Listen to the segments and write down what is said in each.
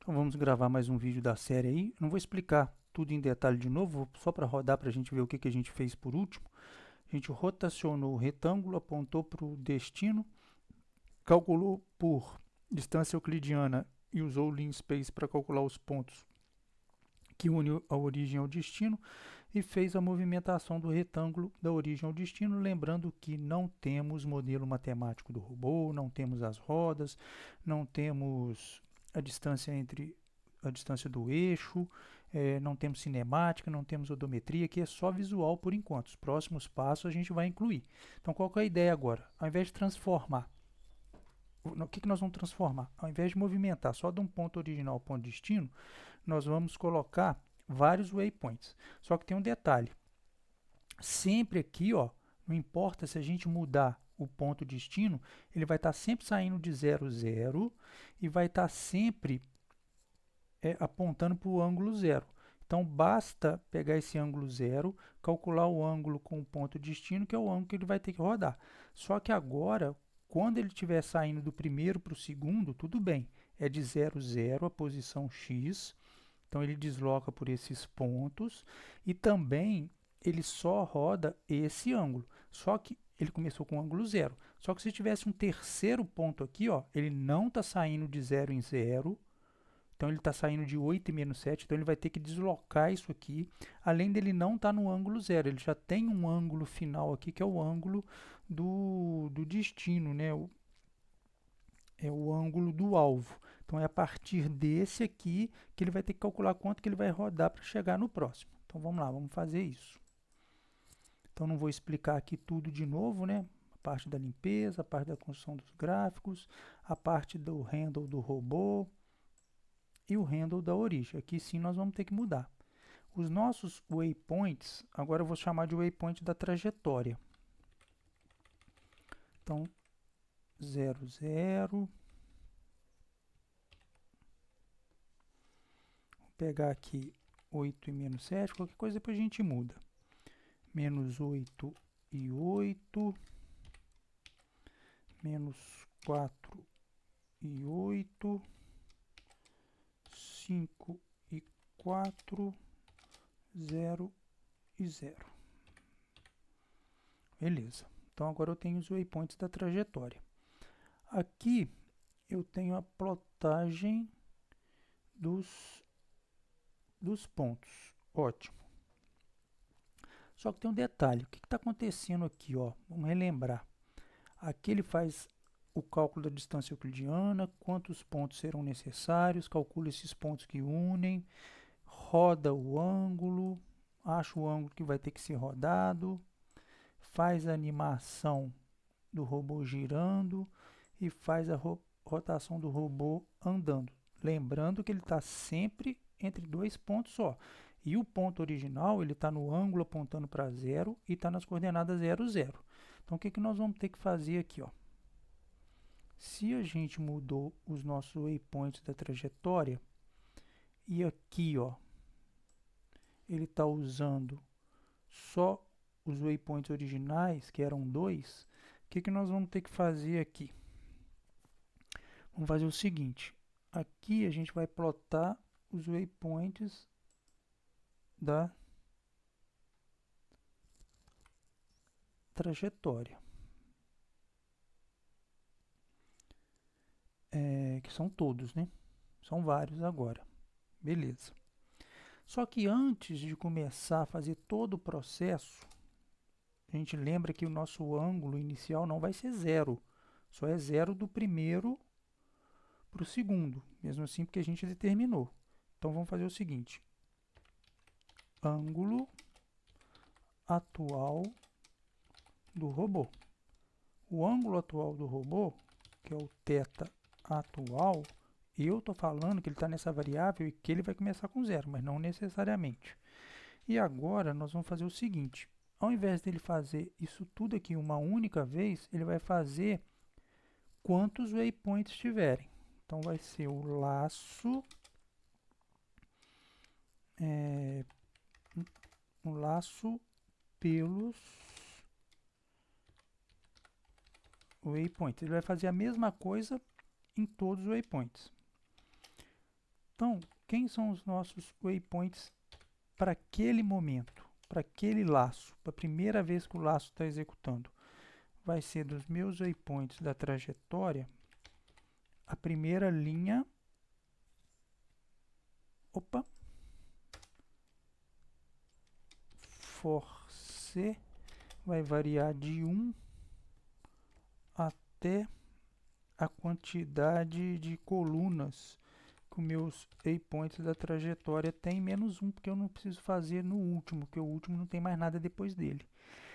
Então vamos gravar mais um vídeo da série aí. Não vou explicar tudo em detalhe de novo, só para rodar para a gente ver o que a gente fez por último. A gente rotacionou o retângulo, apontou para o destino, calculou por distância euclidiana e usou o linspace para calcular os pontos que unem a origem ao destino e fez a movimentação do retângulo da origem ao destino, lembrando que não temos modelo matemático do robô, não temos as rodas, não temos a distância entre a distância do eixo, não temos cinemática, não temos odometria, que é só visual por enquanto. Os próximos passos a gente vai incluir. Então, qual que é a ideia agora? Ao invés de transformar, o que nós vamos transformar? Ao invés de movimentar só de um ponto original ao ponto de destino, nós vamos colocar vários waypoints. Só que tem um detalhe. Sempre aqui, ó, não importa se a gente mudar o ponto de destino, ele vai estar sempre saindo de 0, 0 e vai estar sempre apontando para o ângulo zero. Então, basta pegar esse ângulo zero, calcular o ângulo com o ponto de destino, que é o ângulo que ele vai ter que rodar. Só que agora, quando ele estiver saindo do primeiro para o segundo, tudo bem. É de 0, 0 a posição x. Então, ele desloca por esses pontos. E também, ele só roda esse ângulo. Só que ele começou com ângulo zero. Só que se tivesse um terceiro ponto aqui, ó, ele não está saindo de 0 em 0, então ele está saindo de 8 e menos 7, então ele vai ter que deslocar isso aqui, além dele não estar no ângulo zero, ele já tem um ângulo final aqui, que é o ângulo do destino, né? É o ângulo do alvo. Então é a partir desse aqui que ele vai ter que calcular quanto que ele vai rodar para chegar no próximo. Então vamos lá, vamos fazer isso. Então não vou explicar aqui tudo de novo, né? A parte da limpeza, a parte da construção dos gráficos, a parte do handle do robô, e o handle da origem. Aqui sim nós vamos ter que mudar. Os nossos waypoints, agora eu vou chamar de waypoint da trajetória. Então, 0, 0. Vou pegar aqui 8 e menos 7, qualquer coisa depois a gente muda. Menos 8 e 8. Menos 4 e 8. 5 e 4. 0 e 0. Beleza. Então agora eu tenho os waypoints da trajetória. Aqui eu tenho a plotagem dos pontos. Ótimo. Só que tem um detalhe. O que está acontecendo aqui? Ó? Vamos relembrar. Aqui ele faz o cálculo da distância euclidiana, quantos pontos serão necessários, calcula esses pontos que unem, roda o ângulo, acha o ângulo que vai ter que ser rodado, faz a animação do robô girando e faz a rotação do robô andando. Lembrando que ele está sempre entre dois pontos só. E o ponto original ele está no ângulo apontando para zero e está nas coordenadas 0, 0. Então o que nós vamos ter que fazer aqui? Ó? Se a gente mudou os nossos waypoints da trajetória e aqui ó, ele está usando só os waypoints originais, que eram 2, o que nós vamos ter que fazer aqui? Vamos fazer o seguinte, aqui a gente vai plotar os waypoints da trajetória, que são todos, né? São vários agora. Beleza. Só que antes de começar a fazer todo o processo, a gente lembra que o nosso ângulo inicial não vai ser zero, só é zero do primeiro para o segundo, mesmo assim porque a gente determinou. Então vamos fazer o seguinte, ângulo atual do robô. O ângulo atual do robô, que é o θ atual, eu estou falando que ele está nessa variável e que ele vai começar com zero, mas não necessariamente. E agora nós vamos fazer o seguinte, ao invés dele fazer isso tudo aqui uma única vez, ele vai fazer quantos waypoints tiverem. Então vai ser o laço, um laço pelos waypoints. Ele vai fazer a mesma coisa em todos os waypoints. Então, quem são os nossos waypoints para aquele momento, para aquele laço, para a primeira vez que o laço está executando? Vai ser dos meus waypoints da trajetória, a primeira linha, opa, for C vai variar de 1 até a quantidade de colunas que os meus waypoints da trajetória tem, menos 1, porque eu não preciso fazer no último, porque o último não tem mais nada depois dele.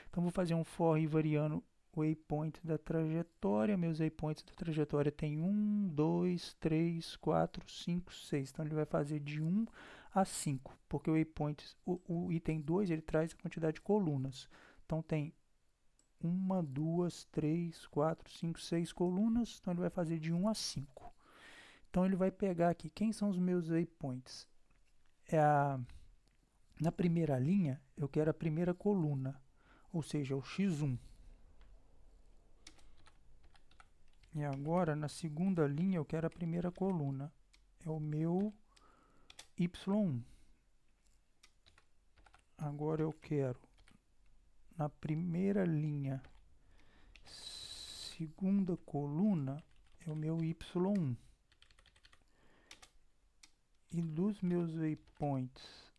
Então, vou fazer um for i variando waypoint da trajetória. Meus waypoints da trajetória tem 1, 2, 3, 4, 5, 6. Então, ele vai fazer de 1 a 5, porque o waypoint, o item 2, ele traz a quantidade de colunas. Então, tem 1, 2, 3, 4, 5, 6 colunas. Então, ele vai fazer de 1 a 5. Então, ele vai pegar aqui, quem são os meus waypoints? Na primeira linha, eu quero a primeira coluna, ou seja, o x1. E agora, na segunda linha, eu quero a primeira coluna, é o meu y1. Agora eu quero, na primeira linha, segunda coluna, é o meu y1. E dos meus waypoints,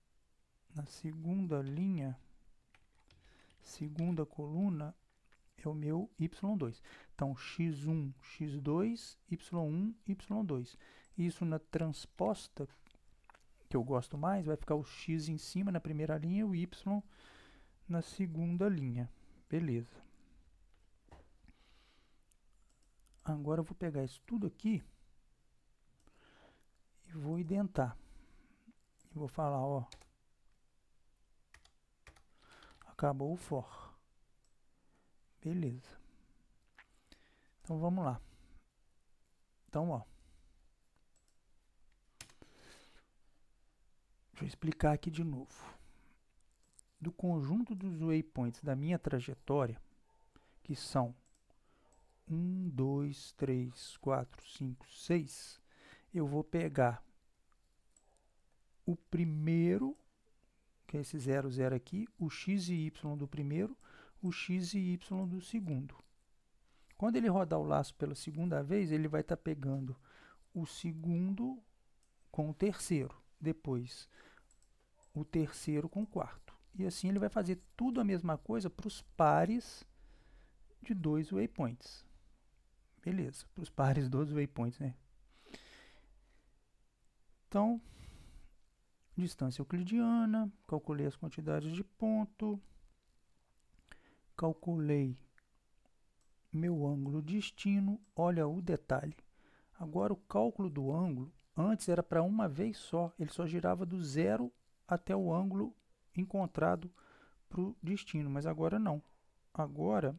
na segunda linha, segunda coluna, é o meu y2. Então, x1, x2, y1, y2. Isso na transposta, que eu gosto mais, vai ficar o x em cima na primeira linha e o y na segunda linha. Beleza. Agora eu vou pegar isso tudo aqui e vou identar. E vou falar, ó, acabou o for. Beleza. Então, vamos lá. Então, ó, deixa eu explicar aqui de novo. Do conjunto dos waypoints da minha trajetória, que são 1, 2, 3, 4, 5, 6, eu vou pegar o primeiro, que é esse 0, 0 aqui, o x e y do primeiro, o x e y do segundo. Quando ele rodar o laço pela segunda vez, ele vai estar pegando o segundo com o terceiro, depois o terceiro com o quarto. E assim ele vai fazer tudo a mesma coisa para os pares de dois waypoints. Beleza, para os pares dos waypoints, né? Então, distância euclidiana, calculei as quantidades de ponto, calculei meu ângulo destino, olha o detalhe. Agora o cálculo do ângulo, antes era para uma vez só, ele só girava do zero até o ângulo encontrado para o destino, mas agora não. Agora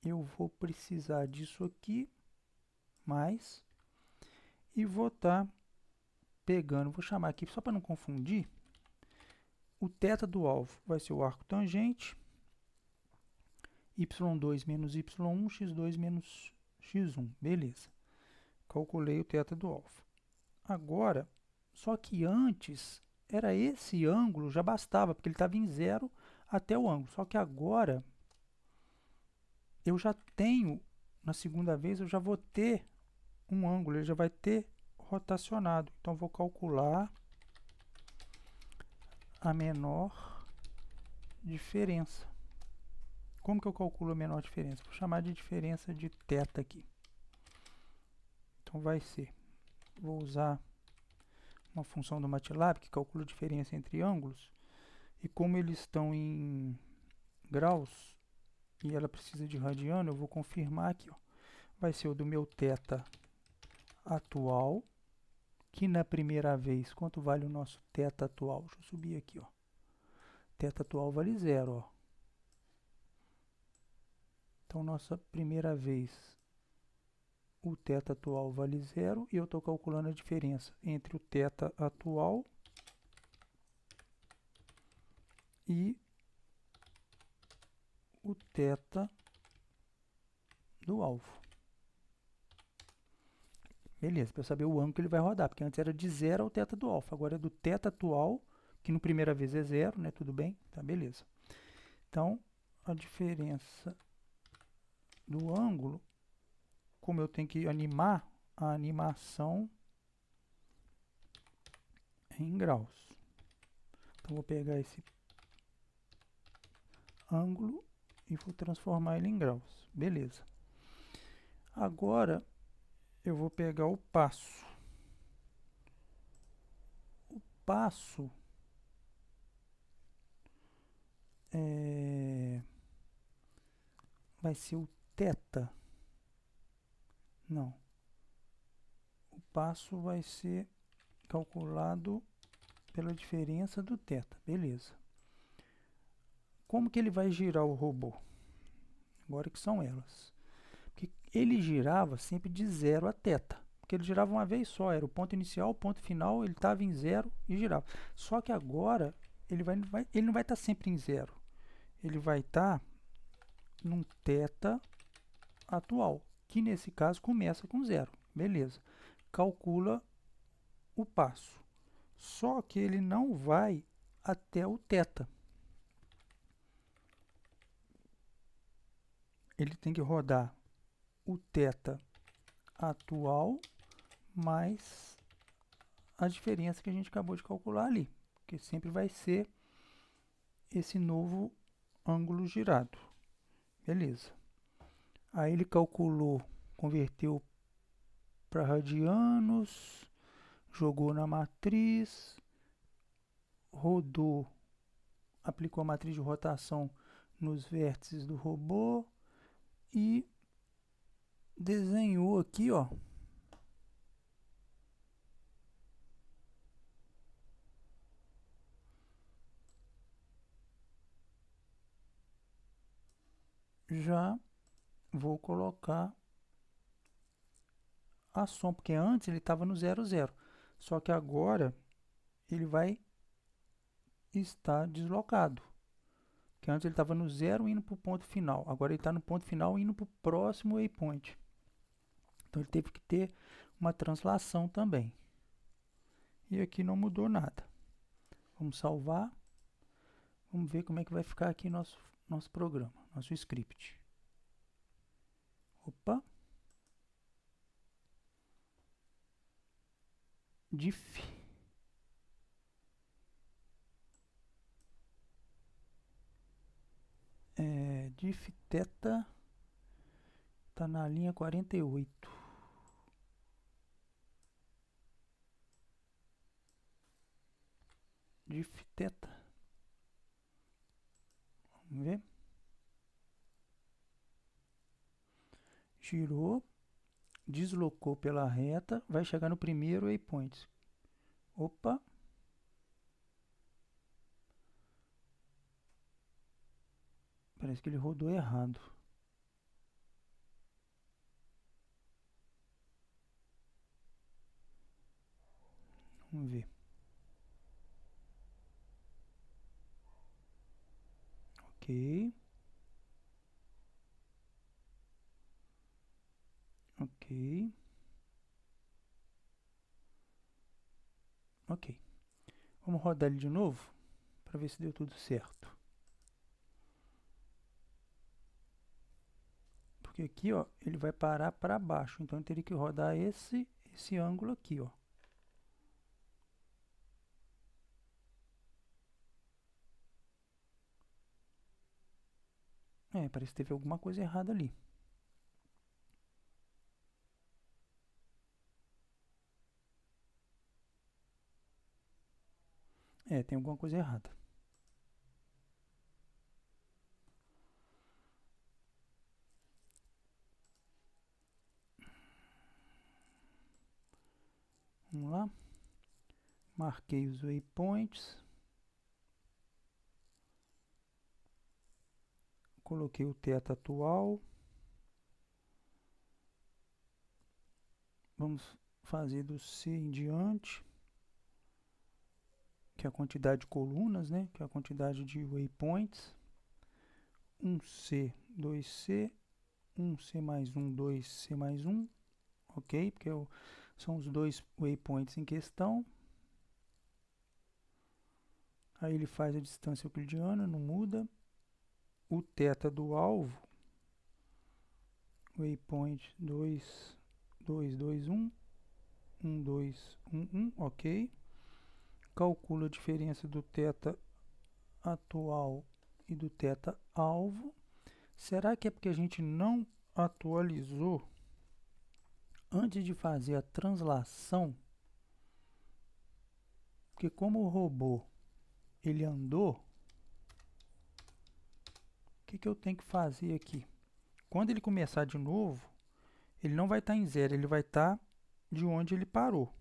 eu vou precisar disso aqui, mais, e vou estar pegando, vou chamar aqui só para não confundir, o θ do alvo vai ser o arco tangente, y2 menos y1, x2 menos x1, beleza. Calculei o θ do alvo. Agora, só que antes, era esse ângulo, já bastava, porque ele estava em zero até o ângulo. Só que agora, eu já tenho, na segunda vez, eu já vou ter um ângulo, ele já vai ter rotacionado. Então, vou calcular a menor diferença. Como que eu calculo a menor diferença? Vou chamar de diferença de θ aqui. Então, vai ser, vou usar uma função do MATLAB que calcula a diferença entre ângulos, e como eles estão em graus e ela precisa de radiano, eu vou confirmar aqui, ó. Vai ser o do meu θ atual, que na primeira vez, quanto vale o nosso θ atual? Deixa eu subir aqui, ó. θ atual vale 0, ó. Então, nossa primeira vez, o θ atual vale 0, e eu estou calculando a diferença entre o θ atual e o θ do alvo. Beleza, para eu saber o ângulo que ele vai rodar, porque antes era de 0 ao θ do alfa, agora é do θ atual, que no primeira vez é 0, né? Tudo bem? Tá, beleza. Então, a diferença do ângulo, como eu tenho que animar, a animação em graus. Então, vou pegar esse ângulo e vou transformar ele em graus. Beleza. Agora, eu vou pegar o passo. O passo vai ser o θ. Não. O passo vai ser calculado pela diferença do θ. Beleza. Como que ele vai girar o robô? Agora que são elas. Porque ele girava sempre de 0 a θ. Porque ele girava uma vez só. Era o ponto inicial, o ponto final, ele estava em 0 e girava. Só que agora ele não vai estar sempre em 0. Ele vai estar num θ atual, que nesse caso começa com 0. Beleza. Calcula o passo. Só que ele não vai até o θ. Ele tem que rodar o θ atual mais a diferença que a gente acabou de calcular ali, que sempre vai ser esse novo ângulo girado. Beleza. Aí ele calculou, converteu para radianos, jogou na matriz, rodou, aplicou a matriz de rotação nos vértices do robô e desenhou aqui, ó, já vou colocar a som, porque antes ele estava no 0, 0. Só que agora ele vai estar deslocado. Que antes ele estava no 0 indo para o ponto final. Agora ele está no ponto final indo para o próximo waypoint. Então ele teve que ter uma translação também. E aqui não mudou nada. Vamos salvar. Vamos ver como é que vai ficar aqui nosso programa, nosso script. Opa. Diff. Diff θ está na linha 48. Diff θ. Vamos ver. Girou, deslocou pela reta, vai chegar no primeiro waypoint. Opa. Parece que ele rodou errado. Vamos ver. Ok. Ok. Ok. Vamos rodar ele de novo para ver se deu tudo certo. Porque aqui, ó, ele vai parar para baixo. Então eu teria que rodar esse ângulo aqui, ó. Parece que teve alguma coisa errada ali. Tem alguma coisa errada. Vamos lá. Marquei os waypoints. Coloquei o θ atual. Vamos fazer do C em diante, que é a quantidade de colunas, né? Que é a quantidade de waypoints. 1C, 2C, 1C mais 1, 2C mais 1. Ok? Porque São os dois waypoints em questão. Aí ele faz a distância euclidiana, não muda. O θ do alvo, waypoint 2, 2, 2, 1, 1, 2, 1, 1, ok. Calcula a diferença do θ atual e do θ alvo. Será que é porque a gente não atualizou antes de fazer a translação? Porque como o robô ele andou, o que eu tenho que fazer aqui? Quando ele começar de novo, ele não vai estar em zero, ele vai estar de onde ele parou.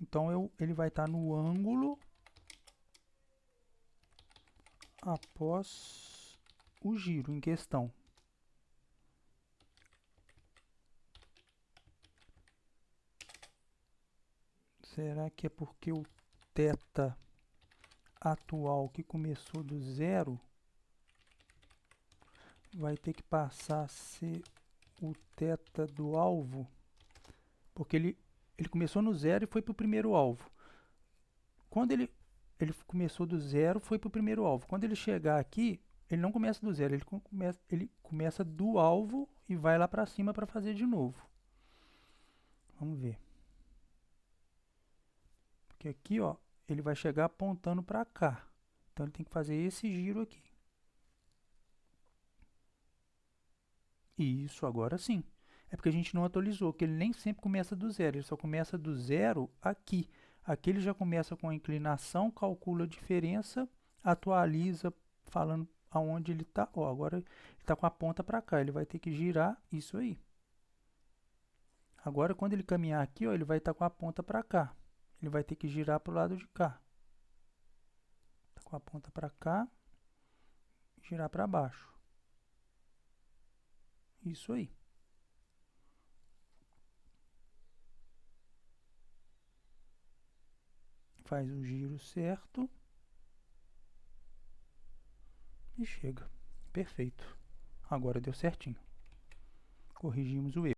Então ele vai estar no ângulo após o giro em questão. Será que é porque o θ atual que começou do zero vai ter que passar a ser o θ do alvo? Porque ele começou no zero e foi para o primeiro alvo. Quando ele começou do zero, foi para o primeiro alvo. Quando ele chegar aqui, ele não começa do zero, ele começa do alvo e vai lá para cima para fazer de novo. Vamos ver. Porque aqui, ó, ele vai chegar apontando para cá. Então ele tem que fazer esse giro aqui. Isso, agora sim. É porque a gente não atualizou, que ele nem sempre começa do zero, ele só começa do zero aqui. Aqui ele já começa com a inclinação, calcula a diferença, atualiza falando aonde ele está. Ó, agora ele está com a ponta para cá, ele vai ter que girar isso aí. Agora quando ele caminhar aqui, ó, ele vai estar com a ponta para cá. Ele vai ter que girar para o lado de cá. Tá com a ponta para cá, girar para baixo. Isso aí. Faz o giro certo e chega. Perfeito. Agora deu certinho. Corrigimos o erro.